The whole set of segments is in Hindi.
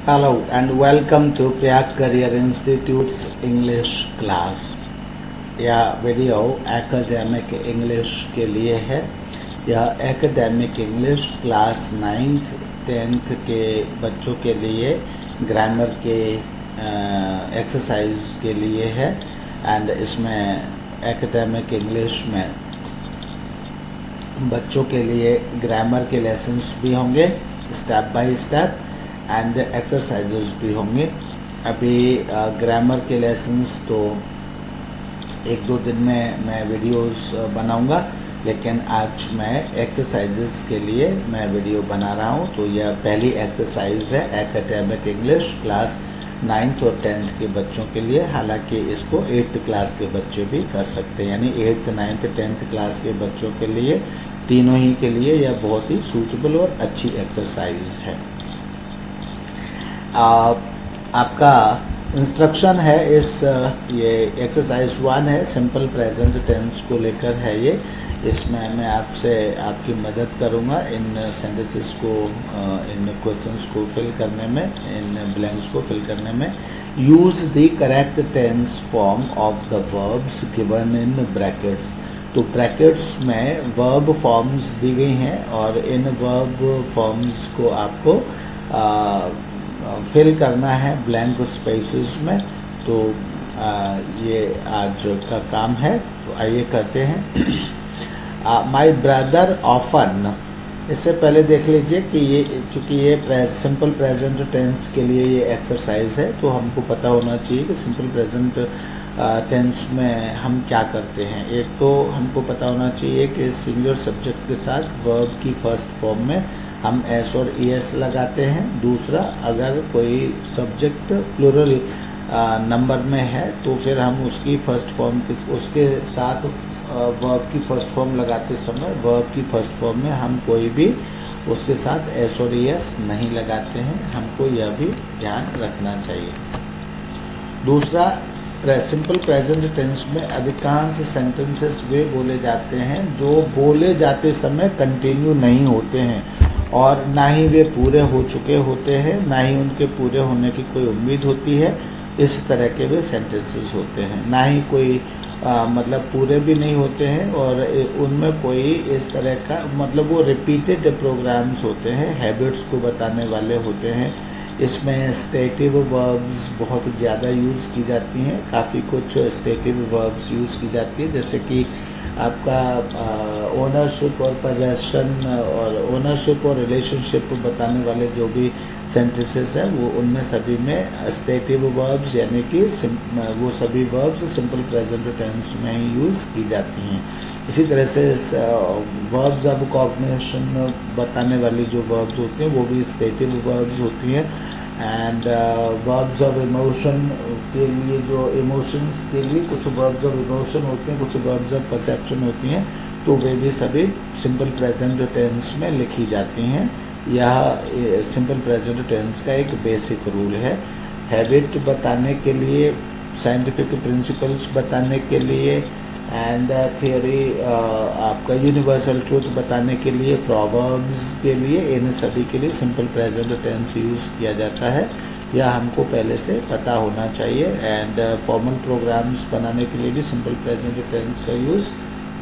Hello and welcome to Priyag Career Institute's English class। यह वीडियो एकेडमिक इंग्लिश के लिए है। यह academic English class 9th 10th के बच्चों के लिए ग्रामर के एक्सरसाइज के लिए है। एंड इसमें एकेडमिक इंग्लिश में बच्चों के लिए ग्रामर के लेसन्स भी होंगे step by step and exercises भी होंगे। अभी ग्रामर के लेसन्स तो एक दो दिन में मैं वीडियोस बनाऊंगा, लेकिन आज मैं एक्सरसाइजेस के लिए मैं वीडियो बना रहा हूं। तो यह पहली एक्सरसाइज है एकेडमिक इंग्लिश क्लास 9th और 10th के बच्चों के लिए। हालांकि इसको 8th क्लास के बच्चे भी कर सकते हैं, यानी 8th 9th 10th क्लास के बच्चों के लिए, तीनों ही के लिए यह बहुत ही सूटेबल और अच्छी एक्सरसाइज है। आपका इंस्ट्रक्शन है ये एक्सरसाइज 1 है, सिंपल प्रेजेंट टेंस को लेकर है ये। इसमें मैं आपसे आपकी मदद करूंगा इन सेंटेंसेस को, इन क्वेश्चंस को फिल करने में, इन ब्लैंक्स को फिल करने में। Use the correct tense form of the verbs given in brackets. तो ब्रैकेट्स में वर्ब फॉर्म्स दी गई हैं और इन वर्ब फॉर्म्स को आपको फिल करना है ब्लैंक स्पेसेस में। तो ये आज का काम है, तो आइए करते हैं। माई ब्रदर ऑफन, इससे पहले देख लीजिए कि ये चूँकि ये सिंपल प्रेजेंट टेंस के लिए ये एक्सरसाइज है, तो हमको पता होना चाहिए कि सिंपल प्रेजेंट टेंस में हम क्या करते हैं। एक तो हमको पता होना चाहिए कि सिंगुलर सब्जेक्ट के साथ वर्ब की फर्स्ट फॉर्म में हम एस और ईएस लगाते हैं। दूसरा, अगर कोई सब्जेक्ट प्लूरल नंबर में है तो फिर हम उसकी फर्स्ट फॉर्म उसके साथ वर्ब की फर्स्ट फॉर्म लगाते समय वर्ब की फर्स्ट फॉर्म में हम कोई भी उसके साथ एस और ईएस नहीं लगाते हैं। हमको यह भी ध्यान रखना चाहिए। दूसरा, सिंपल प्रेजेंट टेंस में अधिकांश सेंटेंसेस वे बोले जाते हैं जो बोले जाते समय कंटिन्यू नहीं होते हैं, और ना ही वे पूरे हो चुके होते हैं, ना ही उनके पूरे होने की कोई उम्मीद होती है। इस तरह के वे सेंटेंसेस होते हैं। ना ही कोई मतलब पूरे भी नहीं होते हैं, और उनमें कोई इस तरह का मतलब वो रिपीटेड प्रोग्राम्स होते हैं, हैबिट्स को बताने वाले होते हैं। इसमें स्टेटिव वर्ब्स बहुत ज़्यादा यूज़ की जाती हैं। काफ़ी कुछ स्टेटिव वर्ब्स यूज़ की जाती है, जैसे कि आपका ओनरशिप और पोजेशन और ओनरशिप और रिलेशनशिप बताने वाले जो भी सेंटेंसेस हैं वो उनमें सभी में स्टेटिव वर्ब्स यानी कि वो सभी वर्ब्स सिंपल प्रेजेंट टेंस में ही यूज़ की जाती हैं। इसी तरह से वर्ब्स ऑफ कॉग्निशन बताने वाली जो वर्ब्स होती हैं वो भी स्टेटिव वर्ब्स होती हैं। एंड वर्ब्स ऑफ इमोशन के लिए, जो इमोशंस के लिए कुछ वर्ब्स ऑफ इमोशन होते हैं, कुछ वर्ब्स ऑफ परसेप्शन होती हैं, तो वे भी सभी सिंपल प्रेजेंट टेंस में लिखी जाती हैं। यह सिंपल प्रेजेंट टेंस का एक बेसिक रूल है। हैबिट बताने के लिए, साइंटिफिक प्रिंसिपल्स बताने के लिए, एंड थियोरी आपका यूनिवर्सल ट्रूथ बताने के लिए, प्रोवर्ब्स के लिए, इन सभी के लिए सिंपल प्रेजेंट टेंस यूज़ किया जाता है। यह हमको पहले से पता होना चाहिए। एंड फॉर्मल प्रोग्राम्स बनाने के लिए भी सिंपल प्रेजेंट टेंस का यूज़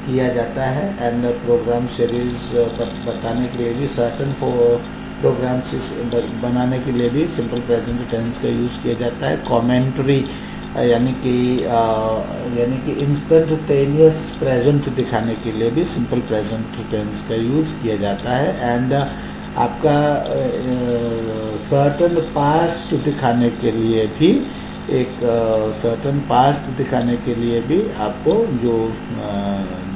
किया जाता है। एंड प्रोग्राम सीरीज बताने के लिए भी, सर्टन प्रोग्राम्स बनाने के लिए भी सिंपल प्रेजेंट टेंस का यूज़ किया जाता है। कमेंट्री यानी कि इंस्टेंटेनियस प्रेजेंट दिखाने के लिए भी सिंपल प्रेजेंट टेंस का यूज़ किया जाता है। एंड आपका सर्टन पास्ट दिखाने के लिए भी, एक सर्टन पास्ट दिखाने के लिए भी आपको जो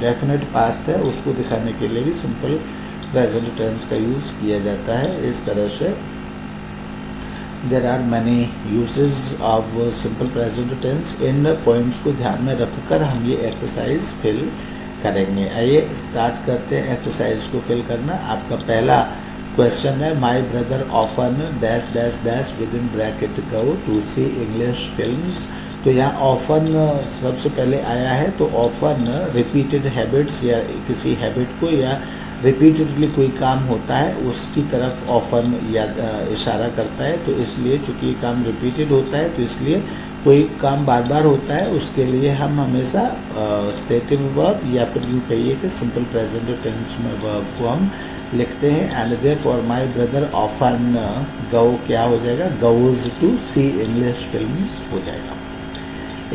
डेफिनेट पास्ट है उसको दिखाने के लिए भी सिंपल प्रेजेंट टेंस का यूज़ किया जाता है। इस तरह से there are many uses of simple present tense. इन पॉइंट्स को ध्यान में रखकर हम ये एक्सरसाइज फिल करेंगे। आइए स्टार्ट करते हैं एक्सरसाइज को फिल करना। आपका पहला क्वेश्चन है, my brother often dash dash dash within bracket go to see English films. तो यहाँ ऑफन सबसे पहले आया है, तो ऑफन रिपीटेड हैबिट्स या किसी हैबिट को या रिपीटेडली कोई काम होता है उसकी तरफ ऑफन या इशारा करता है। तो इसलिए चूँकि ये काम रिपीटेड होता है तो इसलिए कोई काम बार बार होता है उसके लिए हम हमेशा स्टेटिव वर्ब या फिर यूँ कहिए कि सिंपल प्रेजेंट टेंस में वर्ब को हम लिखते हैं। And therefore my brother often go क्या हो जाएगा, goes to see English films हो जाएगा।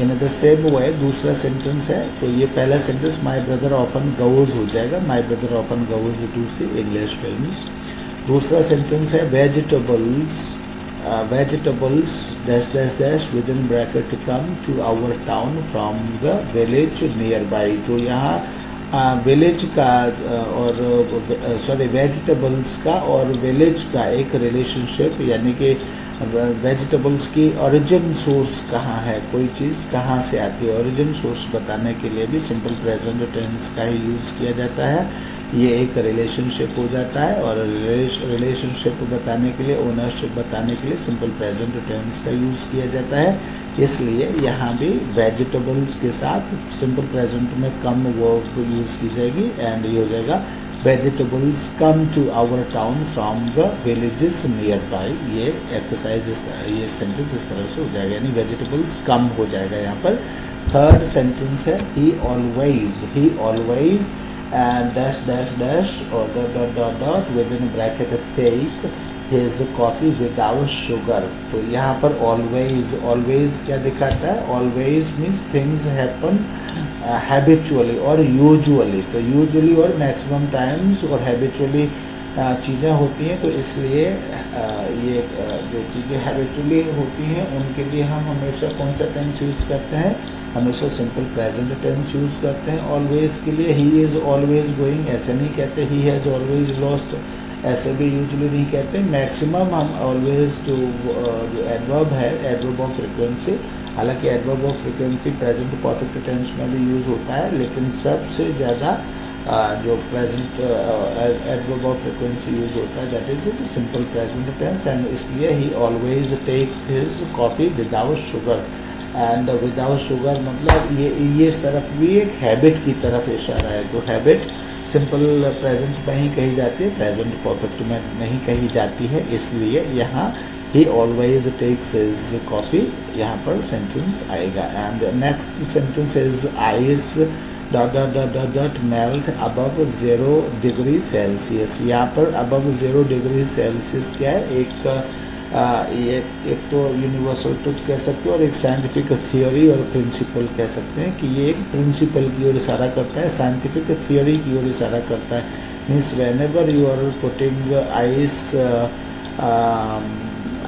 इन द सेम वे दूसरा सेंटेंस है, तो ये पहला sentence my brother often goes हो जाएगा, my brother often goes to see English films. दूसरा सेंटेंस है vegetables dash dash dash within bracket come to our town from the village nearby. तो यहाँ विलेज का और वेजिटेबल्स का और विलेज का एक रिलेशनशिप, यानी कि वेजिटेबल्स की ओरिजिन सोर्स कहाँ है, कोई चीज़ कहाँ से आती है, ओरिजिन सोर्स बताने के लिए भी सिंपल प्रेजेंट टेंस का ही यूज़ किया जाता है। ये एक रिलेशनशिप हो जाता है और रिलेशनशिप बताने के लिए, ओनरशिप बताने के लिए सिंपल प्रेजेंट टेंस का यूज़ किया जाता है। इसलिए यहाँ भी वेजिटेबल्स के साथ सिंपल प्रेजेंट में कम वर्ब यूज़ की जाएगी एंड ये हो जाएगा vegetables come to our town from the villages nearby. ये एक्सरसाइज ये सेंटेंस इस तरह से हो जाएगा, यानी वेजिटेबल्स कम हो जाएगा यहाँ पर। थर्ड सेंटेंस है he always dash dash dash और dot dot dot within bracket take his coffee without sugar. तो यहाँ पर ऑलवेज क्या दिखाता है, always means things happen habitually और यूजुअली। तो यूजुअली और मैक्सिमम टाइम्स और हैबिचुअली चीज़ें होती हैं, तो इसलिए ये जो चीज़ें हैबिचुअली होती हैं उनके लिए हम हमेशा कौन सा टेंस यूज़ करते हैं, हमेशा सिंपल प्रेजेंट टेंस यूज़ करते हैं। ऑलवेज के लिए ही इज़ ऑलवेज गोइंग ऐसे नहीं कहते, ही हैज़ ऑलवेज लॉस्ट ऐसे भी यूजुअली नहीं कहते। मैक्सिमम हम ऑलवेज जो एडवर्ब है, एडवर्ब ऑफ फ्रीक्वेंसी, हालांकि adverb of frequency present perfect tense में भी यूज़ होता है, लेकिन सबसे ज़्यादा जो present adverb of frequency use होता है that is simple present tense. And इसलिए he always takes his coffee without sugar. And without sugar मतलब ये इस तरफ भी एक हैबिट की तरफ इशारा है। तो हैबिट सिंपल प्रेजेंट में ही कही जाती है, प्रेजेंट परफेक्ट में नहीं कही जाती है, इसलिए यहाँ ही ऑलवेज टेक्स हिज कॉफ़ी यहाँ पर सेंटेंस आएगा। And next sentence is ice dot dot dot dot dot melt above 0 degree Celsius. यहाँ पर अबव 0 डिग्री सेल्सियस क्या है, ये एक तो यूनिवर्सल ट्रुथ कह सकते हो और एक साइंटिफिक थियोरी और प्रिंसिपल कह सकते हैं कि ये एक प्रिंसिपल की ओर इशारा करता है, साइंटिफिक थियोरी की ओर इशारा करता है। Means whenever you are putting ice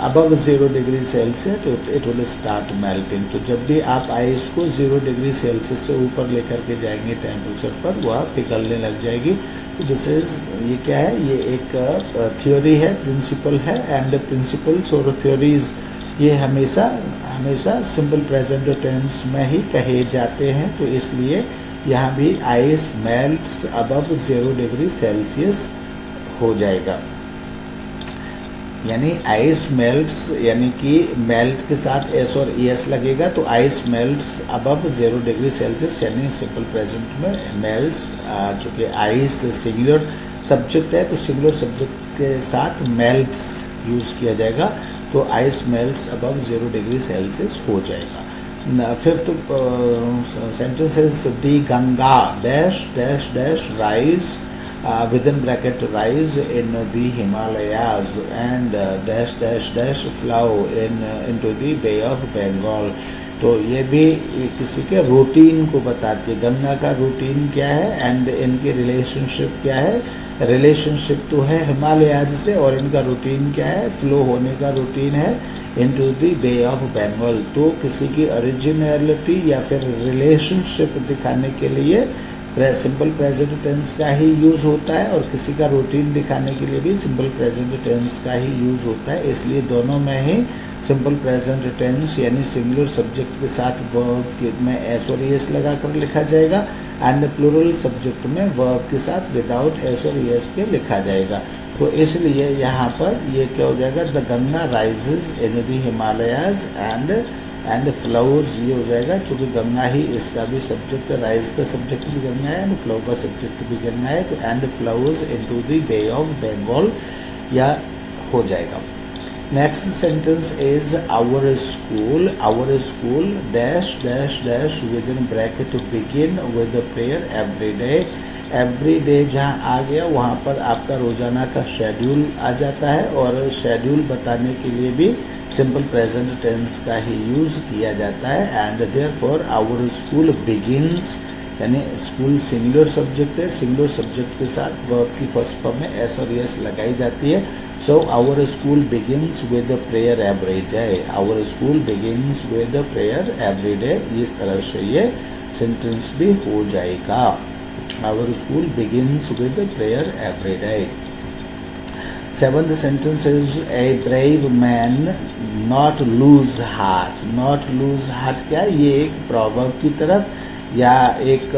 above 0 degree Celsius it will start melting. तो जब भी आप आइस को 0 डिग्री सेल्सियस से ऊपर लेकर के जाएंगे टेम्परेचर पर, वह पिघलने लग जाएगी। तो दिस इज ये क्या है, ये एक थ्योरी है, प्रिंसिपल है। एंड प्रिंसिपल्स और थ्योरीज ये हमेशा सिंपल प्रेजेंट टेंस में ही कहे जाते हैं। तो इसलिए यहाँ भी ice melts above 0 degree Celsius हो जाएगा, यानी आइस मेल्ट्स, यानी कि मेल्ट के साथ एस और एस लगेगा तो ice melts above 0 degree Celsius, यानी सिंपल प्रेजेंट में मेल्ट्स, चूँकि आइस सिंगुलर सब्जेक्ट है तो सिंगुलर सब्जेक्ट के साथ मेल्ट्स यूज़ किया जाएगा, तो ice melts above 0 degree Celsius हो जाएगा। Fifth sentence is the Ganga dash dash dash rise within bracket rise in the Himalayas and dash dash dash flow into the Bay of Bengal। तो ये भी किसी के रूटीन को बताती है, गंगा का रूटीन क्या है एंड इनकी रिलेशनशिप क्या है। रिलेशनशिप तो है हिमालयाज से और इनका रूटीन क्या है, फ्लो होने का रूटीन है into the bay of Bengal. तो किसी की ओरिजिनलिटी या फिर रिलेशनशिप दिखाने के लिए सिंपल प्रेजेंट टेंस का ही यूज़ होता है और किसी का रूटीन दिखाने के लिए भी सिंपल प्रेजेंट टेंस का ही यूज़ होता है। इसलिए दोनों में ही सिंपल प्रेजेंट टेंस यानी सिंगुलर सब्जेक्ट के साथ वर्ब में एस और एस लगा कर लिखा जाएगा एंड प्लूरल सब्जेक्ट में वर्ब के साथ विदाउट एस और एस के लिखा जाएगा। तो इसलिए यहाँ पर ये क्या हो जाएगा, the Ganga rises in the Himalayas and and flowers ये हो जाएगा, चूँकि गंगा ही इसका भी सब्जेक्ट है, राइज का सब्जेक्ट भी गंगा है एंड फ्लावर का सब्जेक्ट भी गंगा है, तो and flowers into the bay of Bengal या हो जाएगा। Next sentence is our school dash dash dash within bracket to begin with the prayer every day जहाँ आ गया वहाँ पर आपका रोज़ाना का शेड्यूल आ जाता है, और शेड्यूल बताने के लिए भी सिंपल प्रेजेंट टेंस का ही यूज़ किया जाता है। And therefore our school begins, यानी स्कूल सिंगुलर सब्जेक्ट है, सिंगुलर सब्जेक्ट के साथ वर्ब की फर्स्ट फॉर्म में एस और यस लगाई जाती है। So our school begins with the prayer every day, our school begins with the prayer every day, इस तरह से ये सेंटेंस भी हो जाएगा। Our school begins with the prayer every day. Seventh sentence is a brave man not lose heart. Not lose heart क्या है? ये एक proverb की तरफ या एक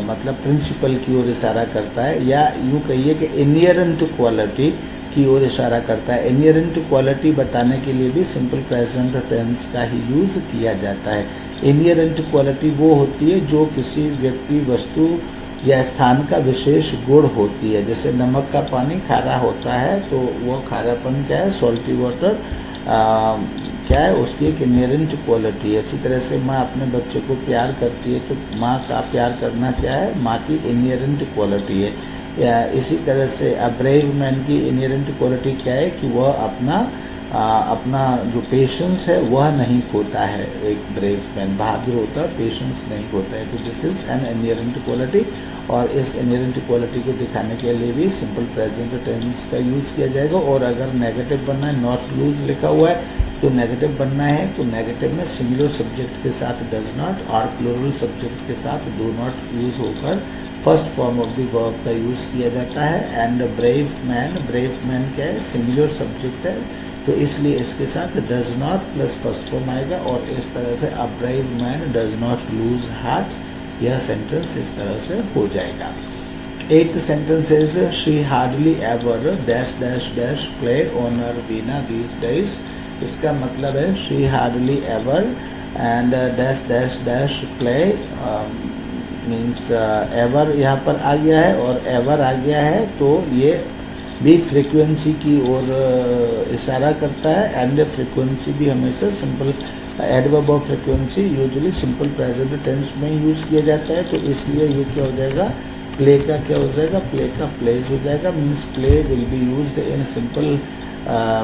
मतलब प्रिंसिपल की ओर इशारा करता है, या यूँ कहिए कि इनहेरेंट क्वालिटी की ओर इशारा करता है। इनहेरेंट क्वालिटी बताने के लिए भी सिंपल प्रेजेंट टेंस का ही यूज़ किया जाता है। इनहेरेंट क्वालिटी वो होती है जो किसी व्यक्ति, वस्तु या स्थान का विशेष गुण होती है। जैसे नमक का पानी खारा होता है तो वो खारापन क्या है, सॉल्टी वाटर क्या है, उसकी एक इनहेरेंट क्वालिटी है। इसी तरह से माँ अपने बच्चे को प्यार करती है तो माँ का प्यार करना क्या है, माँ की इनहेरेंट क्वालिटी है। या इसी तरह से ब्रेव मैन की इनहेरेंट क्वालिटी क्या है कि वह अपना जो पेशेंस है वह नहीं खोता है। एक ब्रेव मैन बहादुर होता है, पेशेंस नहीं खोता है। तो this is an inherent quality, और इस इनहेरेंट क्वालिटी को दिखाने के लिए भी सिंपल प्रेजेंट टेंस का यूज़ किया जाएगा। और अगर नेगेटिव बनना है, नॉट लूज लिखा हुआ है तो नेगेटिव बनना है, तो नेगेटिव में सिंगुलर सब्जेक्ट के साथ डज नॉट और प्लूरल सब्जेक्ट के साथ डू नॉट यूज़ होकर first form of the verb का यूज़ किया जाता है। एंड ब्रेव मैन क्या है, सिंगुलर सब्जेक्ट है, तो इसलिए इसके साथ does not plus first form आएगा, और इस तरह से a brave man does not lose heart, यह सेंटेंस इस तरह से हो जाएगा। 8th sentence is she hardly ever dash dash dash play on her Veena these days. इसका मतलब है she hardly ever and dash dash dash play means ever यहाँ पर आ गया है और एवर आ गया है, तो ये भी फ्रीक्वेंसी की ओर इशारा करता है। एंड फ्रीक्वेंसी भी हमेशा simple adverb of frequency usually simple present tense में यूज़ किया जाता है, तो इसलिए ये क्या हो जाएगा, प्ले का क्या हो जाएगा, प्ले का प्लेज हो जाएगा। Means play will be used in simple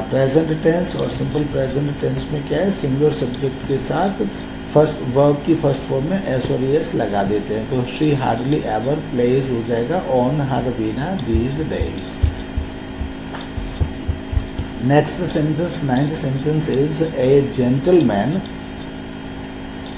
present tense, और सिंपल प्रेजेंट टेंस में क्या है, सिंगुलर सब्जेक्ट के साथ फर्स्ट वर्ब की फर्स्ट फॉर्म में एस और एस लगा देते हैं। तो शी हार्डली एवर प्लेज हो जाएगा on her Veena these days. Next sentence, 9th sentence is a gentleman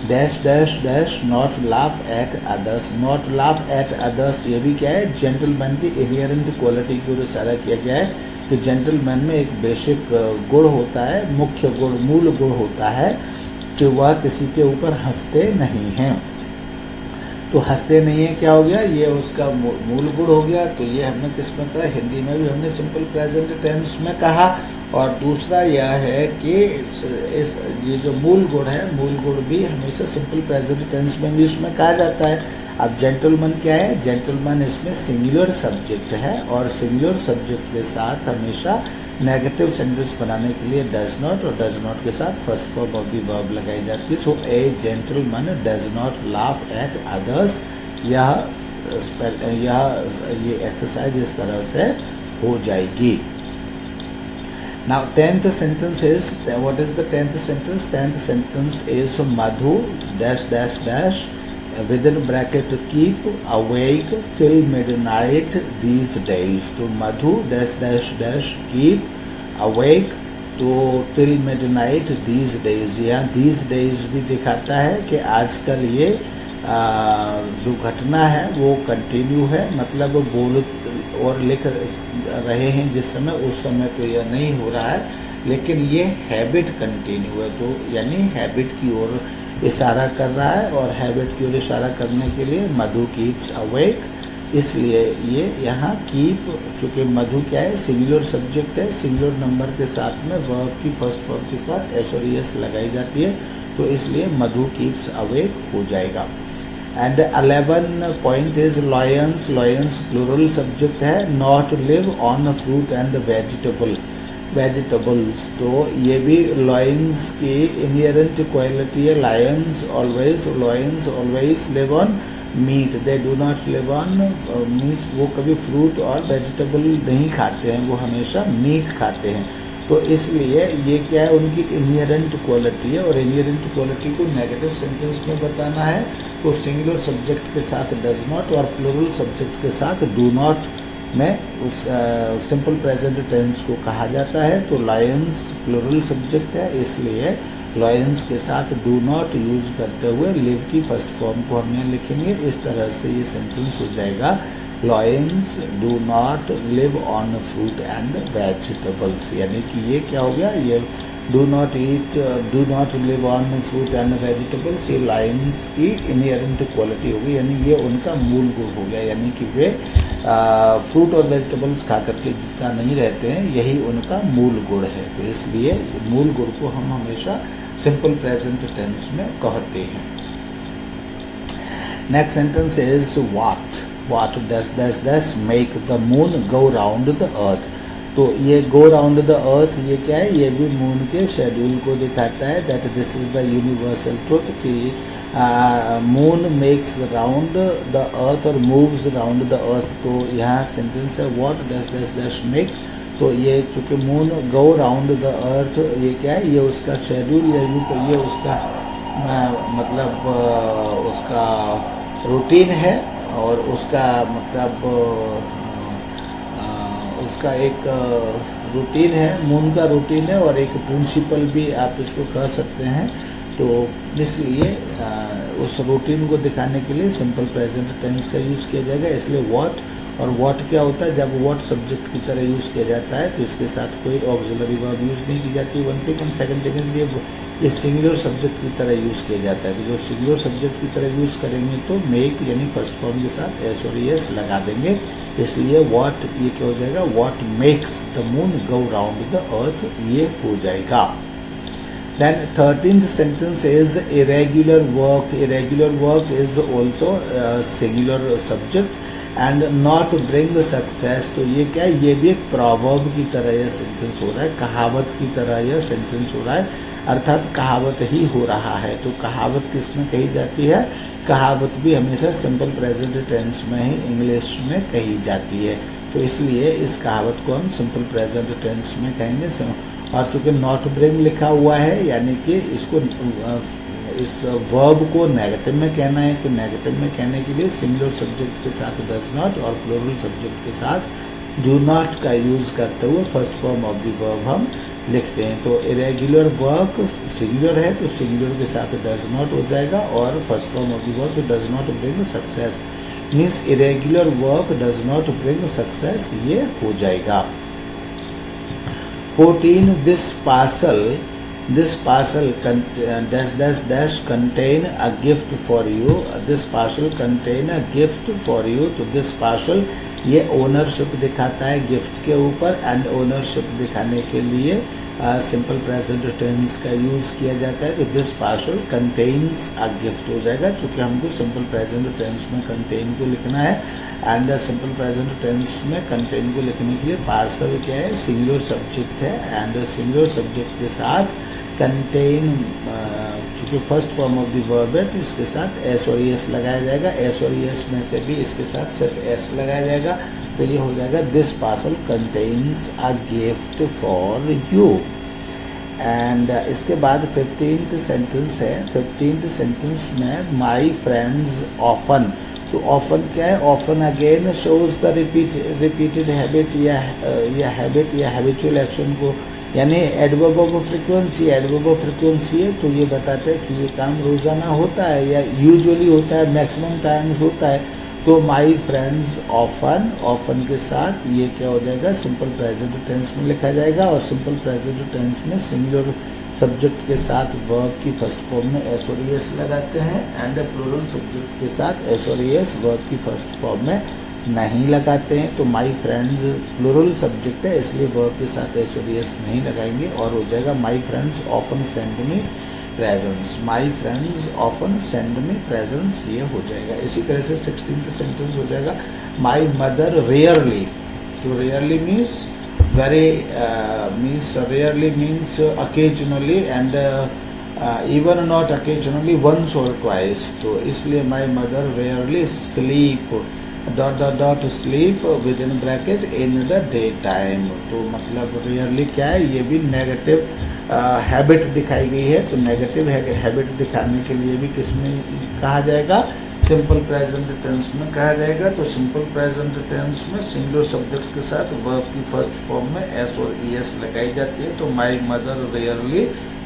dash dash dash not laugh at others. Not laugh at others ये भी क्या है, gentleman की inherent quality की ओर इशारा किया गया है कि gentleman में एक बेसिक गुण होता है, मुख्य गुण, मूल गुण होता है कि वह किसी के ऊपर हंसते नहीं हैं। तो हंसते नहीं है क्या हो गया, ये उसका मूल गुण हो गया। तो ये हमने किस में कहा, हिंदी में भी हमने सिंपल प्रेजेंट टेंस में कहा। और दूसरा यह है कि इस ये जो मूल गुण है, मूल गुण भी हमेशा सिंपल प्रेजेंट टेंस में इंग्लिश में कहा जाता है। अब जेंटलमैन क्या है, जेंटलमैन इसमें सिंगुलर सब्जेक्ट है, और सिंगुलर सब्जेक्ट के साथ हमेशा नेगेटिव सेंटेंस बनाने के लिए डज नॉट, और डज नॉट के साथ first form of the verb लगाई जाती है। So a gentleman does not laugh at others, ये एक्सरसाइज इस तरह से हो जाएगी। Now 10th sentence is, what is the 10th sentence? 10th sentence is Madhu dash dash dash within bracket keep awake till midnight these days. तो Madhu dash dash dash keep awake तो till midnight these days, यहाँ these days भी दिखाता है कि आजकल ये जो घटना है वो कंटिन्यू है, मतलब बोल और लिख रहे हैं जिस समय, उस समय तो यह नहीं हो रहा है, लेकिन ये हैबिट कंटिन्यू है। तो यानी हैबिट की ओर इशारा कर रहा है, और हैबिट की ओर इशारा करने के लिए मधु कीप्स अवेक इसलिए ये यहाँ कीप, चूँकि मधु क्या है सिंगुलर सब्जेक्ट है, सिंगुलर नंबर के साथ में वर्ब की फर्स्ट फॉर्म के साथ एस और एस लगाई जाती है, तो इसलिए मधु कीप्स अवेक हो जाएगा। And 11 point is lions, lions plural subject है, not live on fruit and vegetables, तो ये भी लॉयंस की इनहेरेंट क्वालिटी है। Lions always live on meat, they do not live on means वो कभी फ्रूट और वेजिटेबल नहीं खाते हैं, वो हमेशा मीट खाते हैं। तो इसलिए ये क्या है, उनकी इनहेरेंट क्वालिटी है, और इनहेरेंट क्वालिटी को नेगेटिव सेंटेंस में बताना है तो सिंगुलर सब्जेक्ट के साथ डज नॉट और प्लूरल सब्जेक्ट के साथ डू नॉट में उस सिंपल प्रेजेंट टेंस को कहा जाता है। तो लायंस प्लूरल सब्जेक्ट है, इसलिए लॉयंस के साथ डू नॉट यूज करते हुए लिव की फर्स्ट फॉर्म को हम यहाँ लिखेंगे। इस तरह से ये सेंटेंस हो जाएगा, lions do not live on fruit and vegetables, यानी कि ये क्या हो गया, ये do not live on fruit and vegetables, ये लायंस की इनहेरेंट क्वालिटी हो गई, यानी ये उनका मूल गुण हो गया, यानी कि वे फ्रूट और वेजिटेबल्स खा करके जितना नहीं रहते हैं, यही उनका मूल गुण है। तो इसलिए मूल गुण को हम हमेशा सिंपल प्रेजेंट टेंस में कहते हैं। Next sentence is what does make the moon go round the अर्थ। तो ये गो राउंड द अर्थ ये क्या है, ये भी मून के शेड्यूल को दिखाता है, that this is the universal truth कि moon makes round the earth और मूव्स राउंड द अर्थ। तो यहाँ सेंटेंस है व्हाट डस मेक, तो ये चूँकि मून गो राउंड द अर्थ, ये क्या है, ये उसका शेड्यूल या यूँ कहिए उसका मतलब उसका रूटीन है, और उसका मतलब उसका एक रूटीन है, मून का रूटीन है, और एक प्रिंसिपल भी आप इसको कह सकते हैं। तो इसलिए उस रूटीन को दिखाने के लिए सिंपल प्रेजेंट टेंस का यूज़ किया जाएगा। इसलिए व्हाट, और व्हाट क्या होता है, जब व्हाट सब्जेक्ट की तरह यूज़ किया जाता है तो इसके साथ कोई ऑक्सिलरी वर्ब यूज़ नहीं की जाती, one thing. And second thing is ये सिंगुलर सब्जेक्ट की तरह यूज़ किया जाता है। तो जब सिंगुलर सब्जेक्ट की तरह यूज़ करेंगे तो मेक यानी फर्स्ट फॉर्म के साथ एस और एस लगा देंगे, इसलिए व्हाट ये क्या हो जाएगा, what makes the moon go round the अर्थ, ये हो जाएगा। Then 13th sentence is irregular work. Irregular work is also a singular subject and not bring success. तो ये क्या है, ये भी एक proverb की तरह यह सेंटेंस हो रहा है, कहावत की तरह यह सेंटेंस हो रहा है, अर्थात कहावत ही हो रहा है। तो कहावत किस में कही जाती है, कहावत भी हमेशा सिंपल प्रेजेंट टेंस में ही इंग्लिश में कही जाती है। तो इसलिए इस कहावत को हम सिंपल प्रेजेंट टेंस में कहेंगे। और चूँकि नॉट ब्रिंग लिखा हुआ है, यानी कि इसको इस वर्ब को नेगेटिव में कहना है, तो नेगेटिव में कहने के लिए सिंगुलर सब्जेक्ट के साथ डज नॉट और प्लूरल सब्जेक्ट के साथ डू नॉट का यूज़ करते हुए first form of the verb हम लिखते हैं। तो इरेगुलर वर्क सिंगुलर है, तो सिंगुलर के साथ डज नॉट हो जाएगा, और first form of the verb does not bring success means irregular work does not bring success, ये हो जाएगा। 14 this parcel dash contain a gift for you, this parcel contain a gift for you। तो this parcel ये ओनरशिप दिखाता है गिफ्ट के ऊपर, एंड ओनरशिप दिखाने के लिए सिंपल प्रेजेंट टेंस का यूज़ किया जाता है। तो this parcel contains a gift हो जाएगा, चूँकि हमको सिंपल प्रेजेंट टेंस में कंटेन को लिखना है, एंड सिंपल प्रेजेंट टेंस में कंटेन को लिखने के लिए पार्सल क्या है, सिंगुलर सब्जेक्ट है, एंड सिंगुलर सब्जेक्ट के साथ कंटेन चूँकि first form of the verb है, तो इसके साथ एस और एस लगाया जाएगा। एस और एस में से भी इसके साथ सिर्फ एस लगाया जाएगा, तो ये हो जाएगा this parcel contains a gift for you. And इसके बाद 15th सेंटेंस है। 15th सेंटेंस में माई फ्रेंड्स ऑफन, तो ऑफन क्या है, often again shows the repeated habit या हैबिट या हैबिचुअल एक्शन को, यानी adverb of frequency, adverb of frequency है, तो ये बताते हैं कि ये काम रोज़ाना होता है या यूजुअली होता है, मैक्सिमम टाइम्स होता है। तो माई फ्रेंड्स ऑफन, ऑफन के साथ ये क्या हो जाएगा, सिंपल प्रेजेंट टेंस में लिखा जाएगा, और सिंपल प्रेजेंट टेंस में सिंगुलर सब्जेक्ट के साथ वर्ब की फर्स्ट फॉर्म में एस और एस लगाते हैं, एंड प्लूरल सब्जेक्ट के साथ एस और एस वर्ब की फर्स्ट फॉर्म में नहीं लगाते हैं, तो माई फ्रेंड्स प्लूरल सब्जेक्ट है इसलिए वर्ब के साथ एच और एस नहीं लगाएंगे और हो जाएगा my friends often send me presents. My friends often send me presents, ये हो जाएगा। इसी तरह से 16th सेंटेंस हो जाएगा माई मदर रेयरली। तो rarely means very means rarely means occasionally and even not occasionally once or twice। तो इसलिए my mother rarely sleep dot sleep within bracket in the day time। तो मतलब rarely क्या है, ये भी नेगेटिव हैबिट दिखाई गई है। तो नेगेटिव हैबिट दिखाने के लिए भी किसमें कहा जाएगा, सिंपल प्रेजेंट टेंस में कहा जाएगा। तो सिंपल प्रेजेंट टेंस में सिंगुलर सब्जेक्ट के साथ वर्ब की फर्स्ट फॉर्म में एस और ईएस लगाई जाती है। तो my mother rarely,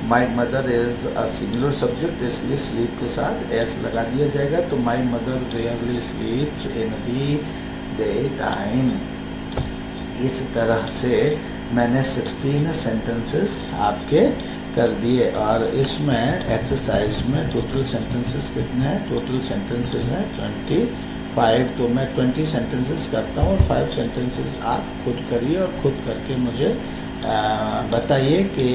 my mother is a singular subject इसलिए स्लीप के साथ एस लगा दिया जाएगा। तो my mother rarely स्लीप्स in the day time. इस तरह से मैंने 16 सेंटेंसेस आपके कर दिए और इसमें एक्सरसाइज में टोटल सेंटेंसेस कितने हैं, टोटल सेंटेंसेस हैं 25। तो मैं 20 सेंटेंसेस करता हूँ और 5 सेंटेंसेस आप खुद करिए और खुद करके मुझे बताइए कि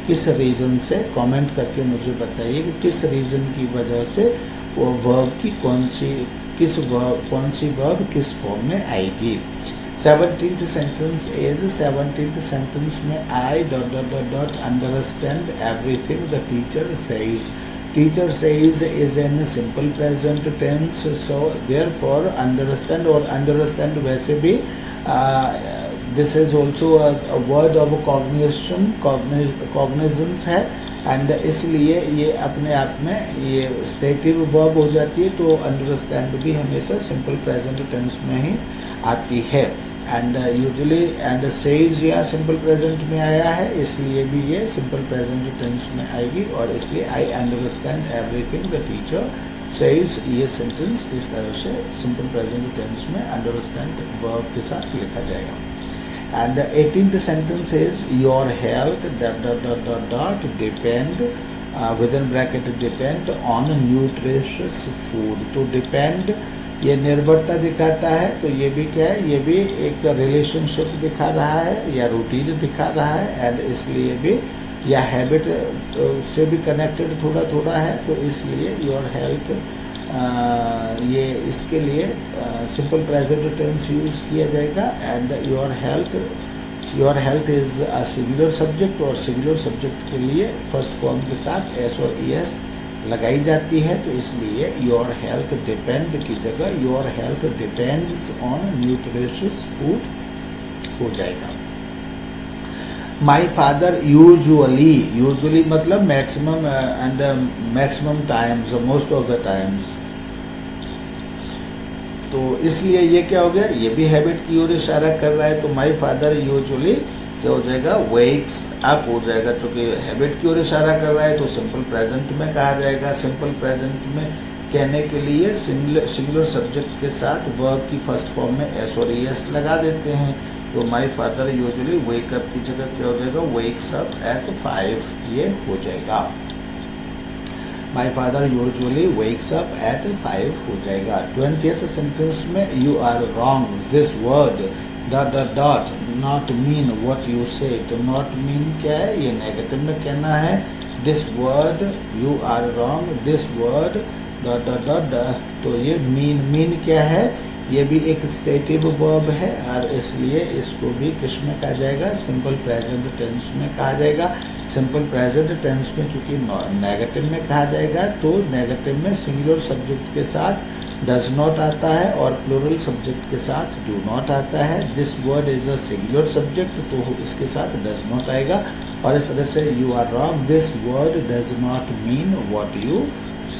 किस रीज़न से, कमेंट करके मुझे बताइए कि किस रीज़न की वजह से वो वर्ब की कौन सी वर्ब किस फॉर्म में आएगी। 17th sentence is 17th sentence में I dot understand everything the teacher says. Teacher says is in simple present tense, so therefore understand और अंडरस्टैंड वैसे भी this is also a word of cognition, cognizance है एंड इसलिए ये अपने आप में ये स्टेटिव वर्ब हो जाती है। तो अंडरस्टैंड भी हमेशा सिंपल प्रेजेंट टेंस में ही आती है एंड यूजुअली एंड सेज या सिंपल प्रेजेंट में आया है इसलिए भी ये सिंपल प्रेजेंट टेंस में आएगी और इसलिए I understand everything the teacher says, ये सेंटेंस इस तरह से सिंपल प्रेजेंट टेंस में अंडरस्टैंड वर्ब के साथ लिखा जाएगा। And 18th sentence is your health dot depend with in bracket depend on nutritious food. तो डिपेंड ये निर्भरता दिखाता है, तो ये भी क्या है, ये भी एक रिलेशनशिप दिखा रहा है या रूटीन दिखा रहा है एंड इसलिए भी या हैबिट से भी कनेक्टेड थोड़ा थोड़ा है। तो इसलिए योर हेल्थ ये इसके लिए सिंपल प्रेजेंट टेंस यूज़ किया जाएगा and your health is a singular subject और सिंगुलर सब्जेक्ट के लिए फर्स्ट फॉर्म के साथ एस और ईएस लगाई जाती है। तो इसलिए योर हेल्थ डिपेंड की जगह your health depends on nutritious food हो जाएगा। माई फादर यूजुअली मतलब maximum and maximum times, most of the times. तो इसलिए ये क्या हो गया, ये भी हैबिट की ओर इशारा कर रहा है। तो माई फादर यूजुअली क्या हो जाएगा, वेक्स अप हो जाएगा। चूँकि हैबिट की ओर इशारा कर रहा है तो सिंपल प्रेजेंट में कहा जाएगा। सिंपल प्रेजेंट में कहने के लिए सिंगुलर सब्जेक्ट के साथ वर्ब की फर्स्ट फॉर्म में एस और ईएस लगा देते हैं। तो माई फादर यूजुअली वेक अप की जगह क्या हो जाएगा, वेक्स अप एट 5, ये हो जाएगा। My father usually wakes up at 5 हो जाएगा। 20th सेंटेंस में you are wrong this word dot not mean what you say. तो नॉट मीन क्या है, ये नेगेटिव में कहना है। This word you are wrong this word dot तो ये मीन क्या है, ये भी एक स्टेटिव वर्ब है और इसलिए इसको भी किस में कहा जाएगा, सिंपल प्रेजेंट टेंस में कहा जाएगा। सिंपल प्रेजेंट टेंस में चूंकि नेगेटिव में कहा जाएगा तो नेगेटिव में सिंगुलर सब्जेक्ट के साथ डज नॉट आता है और प्लूरल सब्जेक्ट के साथ डू नॉट आता है। This word is a singular subject तो इसके साथ डज नॉट आएगा और इस तरह से you are wrong this word does not mean what you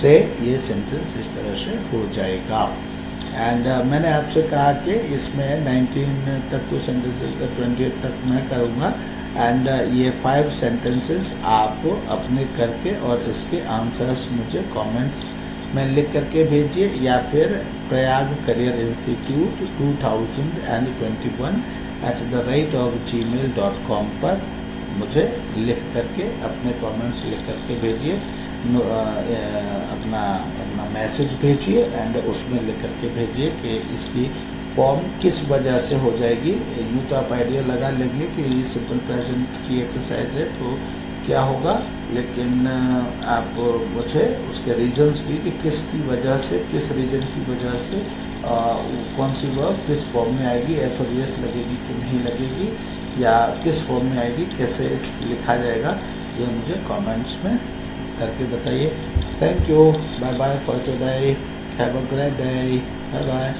say, ये सेंटेंस इस तरह से हो जाएगा। एंड मैंने आपसे कहा कि इसमें 19 तक तो सेंटेंसेस 20 तक मैं करूँगा एंड ये 5 सेंटेंसेस आप अपने करके और इसके आंसर्स मुझे कमेंट्स में लिख करके भेजिए या फिर प्रयाग करियर इंस्टीट्यूट 2021 @gmail.com पर मुझे लिख करके अपने कमेंट्स लिख करके भेजिए, अपना मैसेज भेजिए एंड उसमें लिख करके भेजिए कि इसकी फॉर्म किस वजह से हो जाएगी। यूँ तो आप आइडिया लगा लेंगे कि ये सिंपल प्रेजेंट की एक्सरसाइज है तो क्या होगा, लेकिन आप मुझे उसके रीजंस भी कि किसकी वजह से, किस रीजन की वजह से कौन सी वर्ब किस फॉर्म में आएगी, एस और यस लगेगी कि नहीं लगेगी, या किस फॉर्म में आएगी, कैसे लिखा जाएगा, ये मुझे कमेंट्स में करके बताइए। Thank you, bye bye for today, have a great day, bye bye.